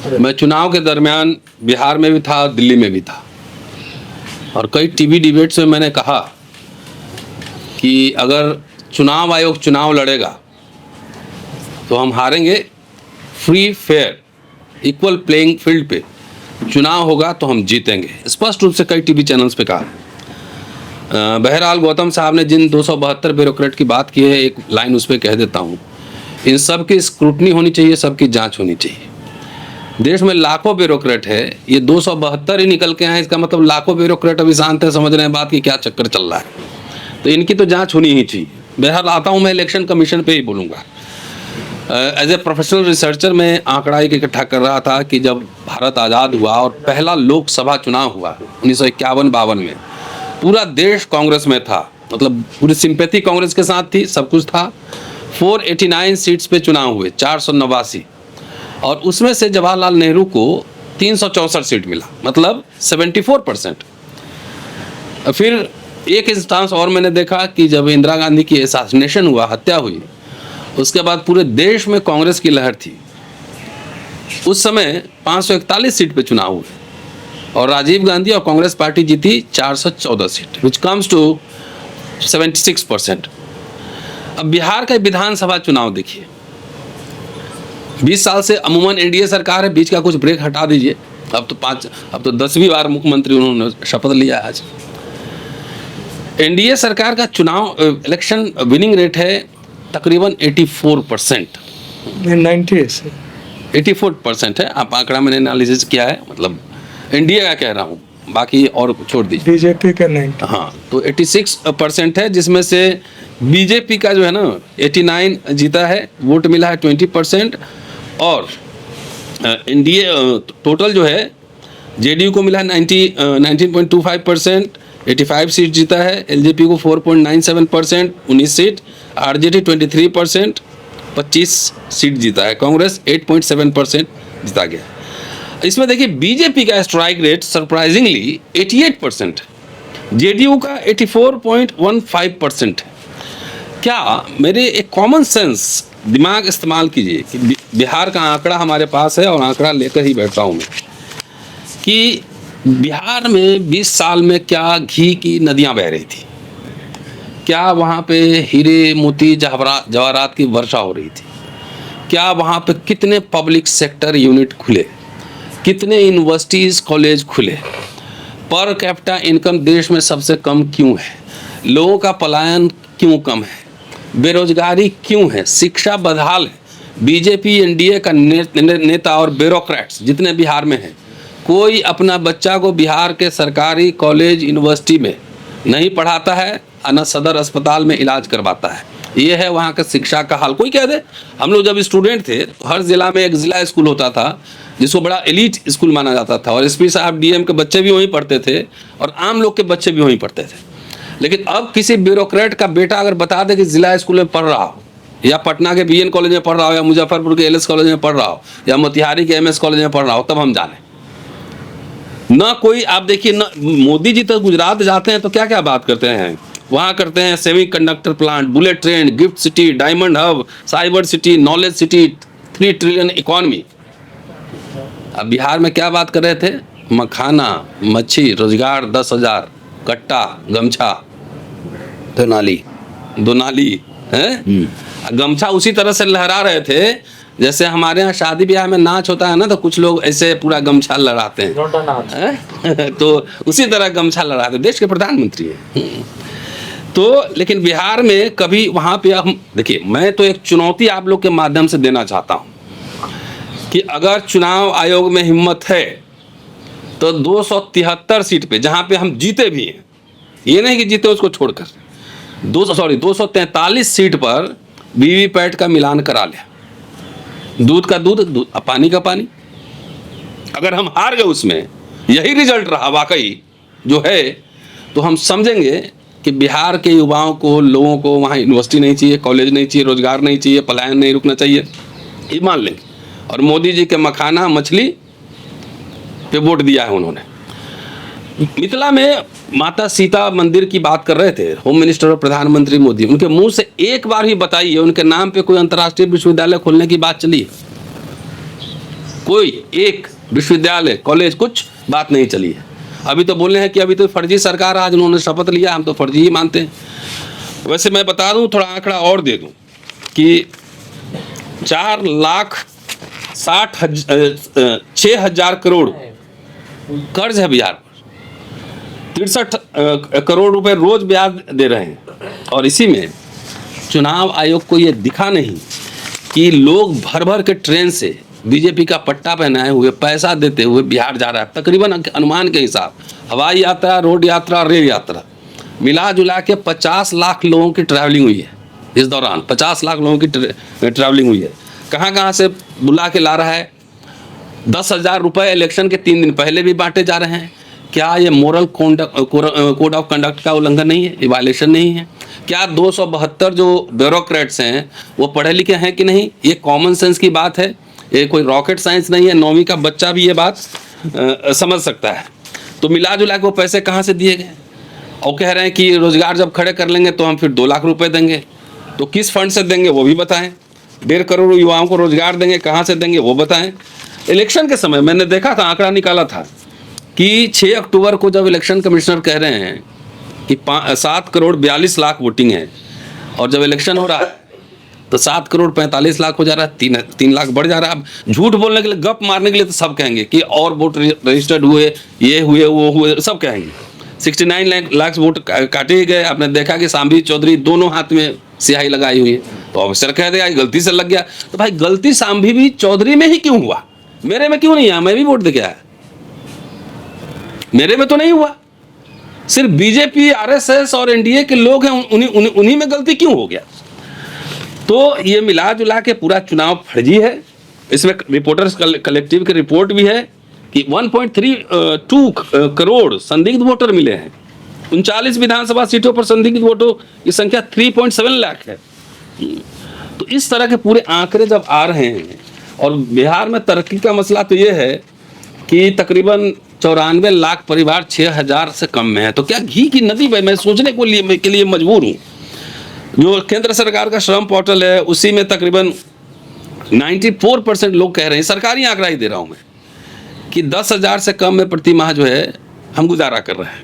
मैं चुनाव के दरमियान बिहार में भी था, दिल्ली में भी था, और कई टीवी डिबेट्स में मैंने कहा कि अगर चुनाव आयोग चुनाव लड़ेगा तो हम हारेंगे। Free fair equal playing field पे चुनाव होगा तो हम जीतेंगे, स्पष्ट रूप से कई टीवी चैनल्स पे कहा। बहरहाल गौतम साहब ने जिन 272 ब्यूरोक्रेट की बात की है, एक लाइन उस पर कह देता हूँ, इन सब की स्क्रूटनी होनी चाहिए, सबकी जांच होनी चाहिए। देश में लाखों ब्यूरोक्रेट है, ये 272 ही निकल के आए, इसका मतलब लाखों ब्यूरोक्रेट अभी शांत है, समझ रहे हैं बात की क्या चक्कर चल रहा है, तो इनकी तो जांच होनी ही चाहिए। बहरहाल आता हूँ मैं इलेक्शन कमीशन पे ही बोलूँगा। एज ए प्रोफेशनल रिसर्चर मैं आंकड़ा इकट्ठा कर रहा था कि जब भारत आज़ाद हुआ और पहला लोकसभा चुनाव हुआ 1951-52 में, पूरा देश कांग्रेस में था, मतलब पूरी सिंपैथी कांग्रेस के साथ थी, सब कुछ था। 489 सीट्स पे चुनाव हुए, 489, और उसमें से जवाहरलाल नेहरू को 364 सीट मिला, मतलब 74%। फिर एक इंस्टांस और मैंने देखा कि जब इंदिरा गांधी की असैसिनेशन हुआ, हत्या हुई, उसके बाद पूरे देश में कांग्रेस की लहर थी। उस समय 541 सीट पे चुनाव हुए और राजीव गांधी और कांग्रेस पार्टी जीती 414 सीट, विच कम्स टू 76%। अब बिहार का विधानसभा चुनाव देखिए, 20 साल से अमूमन एनडीए सरकार है, बीच का कुछ ब्रेक हटा दीजिए, अब तो 10वीं बार मुख्यमंत्री उन्होंने शपथ लिया आज। एनडीए सरकार का चुनाव इलेक्शन विनिंग रेट है तकरीबन 84%, 84% है। आप आंकड़ा मैंने एनालिसिस किया है, मतलब एनडीए का कह रहा हूँ, बाकी और छोड़ दीजिए, बीजेपी का 90। हाँ, तो 86% है, जिसमें से बीजेपी का जो है ना 89 जीता है, वोट मिला है 20%, और एनडीए टोटल जो है जेडीयू को मिला है 19.25%, 85 सीट जीता है, एलजेपी को 4.97%, 19 सीट, आरजेडी 23%, 25 सीट जीता है, कांग्रेस 8.7% जीता गया। इसमें देखिए बीजेपी का स्ट्राइक रेट सरप्राइजिंगली 88%, जेडीयू का 84.15% है। क्या मेरे एक कॉमन सेंस दिमाग इस्तेमाल कीजिए कि बिहार का आंकड़ा हमारे पास है और आंकड़ा लेकर ही बैठा हूँ मैं, कि बिहार में 20 साल में क्या घी की नदियाँ बह रही थी, क्या वहाँ पे हीरे मोती जवाहरात की वर्षा हो रही थी, क्या वहाँ पे कितने पब्लिक सेक्टर यूनिट खुले, कितने यूनिवर्सिटीज़ कॉलेज खुले, पर कैपिटा इनकम देश में सबसे कम क्यों है, लोगों का पलायन क्यों कम है, बेरोजगारी क्यों है, शिक्षा बदहाल है। बीजेपी एनडीए का नेता और ब्यूरोक्रेट्स जितने बिहार में हैं, कोई अपना बच्चा को बिहार के सरकारी कॉलेज यूनिवर्सिटी में नहीं पढ़ाता है, न सदर अस्पताल में इलाज करवाता है। ये है वहाँ का शिक्षा का हाल। कोई कह दे, हम लोग जब स्टूडेंट थे तो हर जिला में एक जिला स्कूल होता था जिसको बड़ा एलीट स्कूल माना जाता था, और एसपी साहब डीएम के बच्चे भी वहीं पढ़ते थे और आम लोग के बच्चे भी वहीं पढ़ते थे। लेकिन अब किसी ब्यूरोक्रेट का बेटा अगर बता दे कि जिला स्कूल में पढ़ रहा हो, या पटना के बीएन कॉलेज में पढ़ रहा हो, या मुजफ्फरपुर के एलएस कॉलेज में पढ़ रहा हो, या मोतिहारी के एमएस कॉलेज में पढ़ रहा हो, तब हम जाने। ना कोई, आप देखिए ना, मोदी जी तो गुजरात जाते हैं तो क्या क्या बात करते हैं, वहाँ करते हैं semiconductor plant, bullet train, gift city, diamond hub, cyber city, knowledge city, 3 trillion economy. अब बिहार में क्या बात कर रहे थे, मखाना, मच्छी, रोजगार 10,000, कट्टा, गमछा, दोनाली है, गमछा उसी तरह से लहरा रहे थे जैसे हमारे यहाँ शादी ब्याह में नाच होता है ना, तो कुछ लोग ऐसे पूरा गमछा लहराते हैं, तो उसी तरह गमछा लहराते, देश के प्रधानमंत्री हैं। तो लेकिन बिहार में कभी वहाँ पे हम देखिए, मैं तो एक चुनौती आप लोग के माध्यम से देना चाहता हूँ कि अगर चुनाव आयोग में हिम्मत है तो 273 सीट पे, जहाँ पे हम जीते भी हैं, ये नहीं कि जीते उसको छोड़कर, 243 सीट पर वीवीपैट का मिलान करा लिया, दूध का दूध, पानी का पानी। अगर हम हार गए, उसमें यही रिजल्ट रहा वाकई जो है, तो हम समझेंगे कि बिहार के युवाओं को, लोगों को वहाँ यूनिवर्सिटी नहीं चाहिए, कॉलेज नहीं चाहिए, रोजगार नहीं चाहिए, पलायन नहीं रुकना चाहिए, ये मान लेंगे। और मोदी जी के मखाना मछली पे वोट दिया है उन्होंने। मिथिला में माता सीता मंदिर की बात कर रहे थे होम मिनिस्टर और प्रधानमंत्री मोदी, उनके मुंह से एक बार ही बताइए उनके नाम पे कोई अंतर्राष्ट्रीय विश्वविद्यालय खोलने की बात चली है? कोई एक विश्वविद्यालय कॉलेज कुछ बात नहीं चली है। अभी तो बोल रहे हैं कि अभी तो फर्जी सरकार आज उन्होंने शपथ लिया, हम तो फर्जी ही मानते हैं। वैसे मैं बता दूं, थोड़ा आंकड़ा और दे दूं कि 4,60,000 करोड़ कर्ज है बिहार पर, 63 करोड़ रुपए रोज ब्याज दे रहे हैं। और इसी में चुनाव आयोग को ये दिखा नहीं कि लोग भर भर के ट्रेन से बीजेपी का पट्टा पहनाए हुए पैसा देते हुए बिहार जा रहा है। तकरीबन अनुमान के हिसाब हवाई यात्रा, रोड यात्रा, रेल यात्रा मिला जुला के 50 लाख लोगों की ट्रैवलिंग हुई है इस दौरान। 50 लाख लोगों की ट्रैवलिंग हुई है। कहाँ से बुला के ला रहा है? 10,000 रुपये इलेक्शन के 3 दिन पहले भी बांटे जा रहे हैं। क्या ये मोरल कोड ऑफ कंडक्ट का उल्लंघन नहीं है? ये वायलेशन नहीं है? क्या 272 जो ब्यूरोक्रेट्स हैं वो पढ़े लिखे हैं कि नहीं? ये कॉमन सेंस की बात है, ये कोई रॉकेट साइंस नहीं है। 9वीं का बच्चा भी ये बात समझ सकता है। तो मिला जुला के वो पैसे कहाँ से दिए गए? और कह रहे हैं कि रोजगार जब खड़े कर लेंगे तो हम फिर 2 लाख रुपए देंगे। तो किस फंड से देंगे वो भी बताएं। 1.5 करोड़ युवाओं को रोजगार देंगे, कहाँ से देंगे वो बताएं। इलेक्शन के समय मैंने देखा था, आंकड़ा निकाला था कि 6 अक्टूबर को जब इलेक्शन कमिश्नर कह रहे हैं कि 7 करोड़ 42 लाख वोटिंग है, और जब इलेक्शन हो रहा है तो 7 करोड़ 45 लाख हो जा रहा है, 3 लाख बढ़ जा रहा है। अब झूठ बोलने के लिए, गप मारने के लिए तो सब कहेंगे कि और वोट रजिस्टर्ड हुए, ये हुए, वो हुए, सब कहेंगे। 69 लाख वोट काटे ही गए। आपने देखा कि सांभी चौधरी दोनों हाथ में स्याही लगाई हुई है, तो ऑफिसर कह देगा गलती से लग गया। तो भाई गलती सांभी भी चौधरी में ही क्यों हुआ? मेरे में क्यों नहीं आया? मैं भी वोट दे के आया, मेरे में तो नहीं हुआ। सिर्फ बीजेपी, आरएसएस और एनडीए के लोग हैं, उन्हीं में गलती क्यों हो गया? तो ये मिला जुला के पूरा चुनाव फर्जी है। इसमें रिपोर्टर्स कलेक्टिव की रिपोर्ट भी है कि 1.32 करोड़ संदिग्ध वोटर मिले हैं। 39 विधानसभा सीटों पर संदिग्ध वोटों की संख्या 3.7 लाख है। तो इस तरह के पूरे आंकड़े जब आ रहे हैं, और बिहार में तरक्की का मसला तो ये है कि तकरीबन 94 लाख परिवार 6,000 से कम में है। तो क्या घी की नदी में? मैं सोचने के लिए मजबूर हूँ। जो केंद्र सरकार का श्रम पोर्टल है उसी में तकरीबन 94% लोग कह रहे हैं, सरकारी आंकड़ा ही दे रहा हूँ मैं, कि 10,000 से कम में प्रति माह जो है हम गुजारा कर रहे हैं।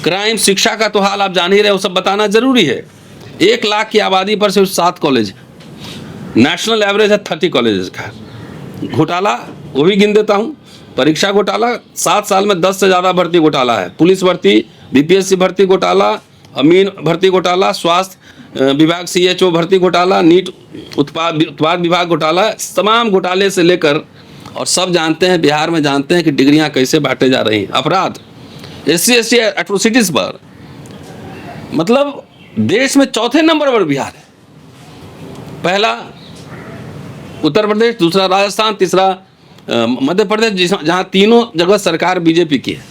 क्राइम, शिक्षा का तो हाल आप जान ही रहे हो, सब बताना जरूरी है। 1 लाख की आबादी पर सिर्फ 7 कॉलेज है, नेशनल एवरेज है 30 कॉलेज का। घोटाला वो भी गिन देता हूँ। परीक्षा घोटाला 7 साल में 10 से ज़्यादा भर्ती घोटाला है। पुलिस भर्ती, बीपीएससी भर्ती घोटाला, अमीन भर्ती घोटाला, स्वास्थ्य विभाग सीएचओ भर्ती घोटाला, नीट उत्पाद विभाग घोटाला, तमाम घोटाले से लेकर, और सब जानते हैं, बिहार में जानते हैं कि डिग्रियां कैसे बांटे जा रही हैं। अपराध, SC/ST एट्रोसिटीज पर मतलब देश में 4थे नंबर पर बिहार है। पहला उत्तर प्रदेश, दूसरा राजस्थान, तीसरा मध्य प्रदेश, जहां तीनों जगह सरकार बीजेपी की है,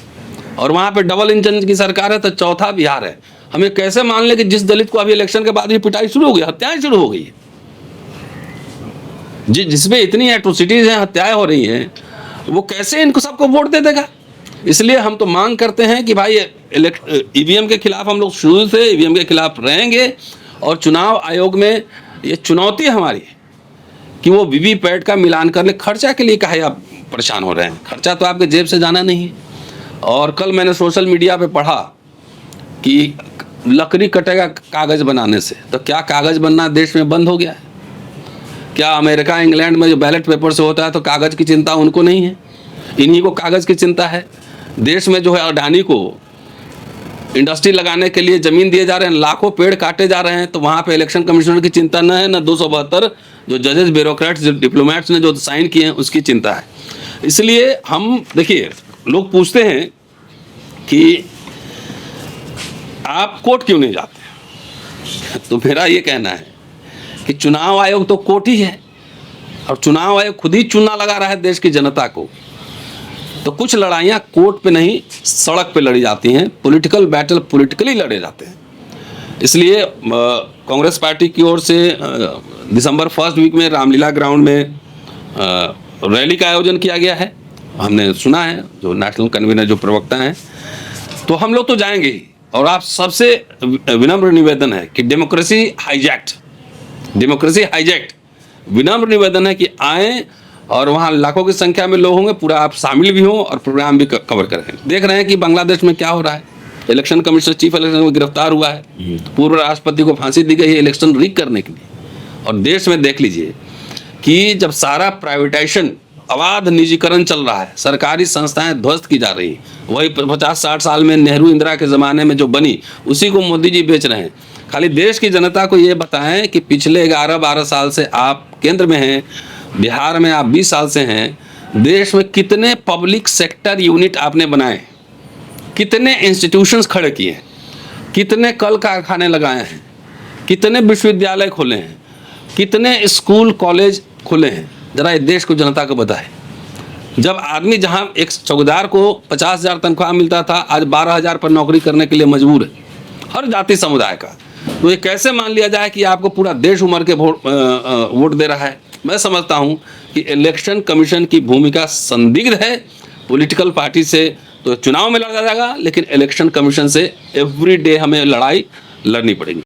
और वहां पे डबल इंजन की सरकार है। तो चौथा बिहार है। हमें कैसे मान ले कि जिस दलित को अभी इलेक्शन के बाद ही पिटाई शुरू हो गई, हत्याएं शुरू हो गई है, जिसमें इतनी एट्रोसिटीज हैं, हत्याएं हो रही हैं, वो कैसे इनको सबको वोट दे देगा? इसलिए हम तो मांग करते हैं कि भाई ईवीएम के खिलाफ हम लोग शुरू से ईवीएम के खिलाफ रहेंगे, और चुनाव आयोग में ये चुनौती हमारी है कि वो वीवीपैट का मिलान कर ले। खर्चा के लिए काहे आप परेशान हो रहे हैं? खर्चा तो आपके जेब से जाना नहीं है। और कल मैंने सोशल मीडिया पे पढ़ा कि लकड़ी कटेगा कागज़ बनाने से। तो क्या कागज़ बनना देश में बंद हो गया है? क्या अमेरिका, इंग्लैंड में जो बैलेट पेपर से होता है तो कागज़ की चिंता उनको नहीं है? इन्हीं को कागज़ की चिंता है। देश में जो है अडानी को इंडस्ट्री लगाने के लिए ज़मीन दिए जा रहे हैं, लाखों पेड़ काटे जा रहे हैं, तो वहाँ पे इलेक्शन कमिश्नर की चिंता न है, न 272 जो जजेस, ब्यूरोक्रेट्स, जो डिप्लोमेट्स ने जो साइन किए हैं उसकी चिंता है। इसलिए हम देखिए, लोग पूछते हैं कि आप कोर्ट क्यों नहीं जाते? तो मेरा ये कहना है कि चुनाव आयोग तो कोर्ट ही है, और चुनाव आयोग खुद ही चुनाव लगा रहा है देश की जनता को। तो कुछ लड़ाइयाँ कोर्ट पे नहीं, सड़क पे लड़ी जाती हैं। पॉलिटिकल बैटल पॉलिटिकली लड़े जाते हैं। इसलिए कांग्रेस पार्टी की ओर से दिसंबर 1 वीक में रामलीला ग्राउंड में रैली का आयोजन किया गया है। हमने सुना है, जो नेशनल कन्वीनर, जो प्रवक्ता हैं, तो हम लोग तो जाएंगे ही। और आप सबसे विनम्र निवेदन है कि डेमोक्रेसी हाईजैक्ट, विनम्र निवेदन है कि आएँ और वहाँ लाखों की संख्या में लोग होंगे, पूरा आप शामिल भी हों और प्रोग्राम भी कवर करें। देख रहे हैं कि बांग्लादेश में क्या हो रहा है, इलेक्शन कमिश्नर, चीफ इलेक्शन में गिरफ्तार हुआ है, पूर्व राष्ट्रपति को फांसी दी गई है इलेक्शन रिग करने के लिए। और देश में देख लीजिए कि जब सारा प्राइवेटाइजेशन, अबाध निजीकरण चल रहा है, सरकारी संस्थाएं ध्वस्त की जा रही हैं, वही 50-60 साल में नेहरू इंदिरा के ज़माने में जो बनी उसी को मोदी जी बेच रहे हैं। खाली देश की जनता को ये बताएं कि पिछले 11-12 साल से आप केंद्र में हैं, बिहार में आप 20 साल से हैं, देश में कितने पब्लिक सेक्टर यूनिट आपने बनाए, कितने इंस्टीट्यूशंस खड़े किए हैं, कितने कल कारखाने लगाए हैं, कितने विश्वविद्यालय खोले हैं, कितने स्कूल कॉलेज खुले हैं। जरा इस देश को, जनता को बताए। जब आदमी, जहां एक चौकीदार को 50,000 तनख्वाह मिलता था, आज 12,000 पर नौकरी करने के लिए मजबूर है, हर जाति समुदाय का। तो ये कैसे मान लिया जाए कि आपको पूरा देश उमर के वोट दे रहा है। मैं समझता हूं कि इलेक्शन कमीशन की भूमिका संदिग्ध है। पॉलिटिकल पार्टी से तो चुनाव में लड़ा जाएगा, लेकिन इलेक्शन कमीशन से एवरी डे हमें लड़ाई लड़नी पड़ेगी।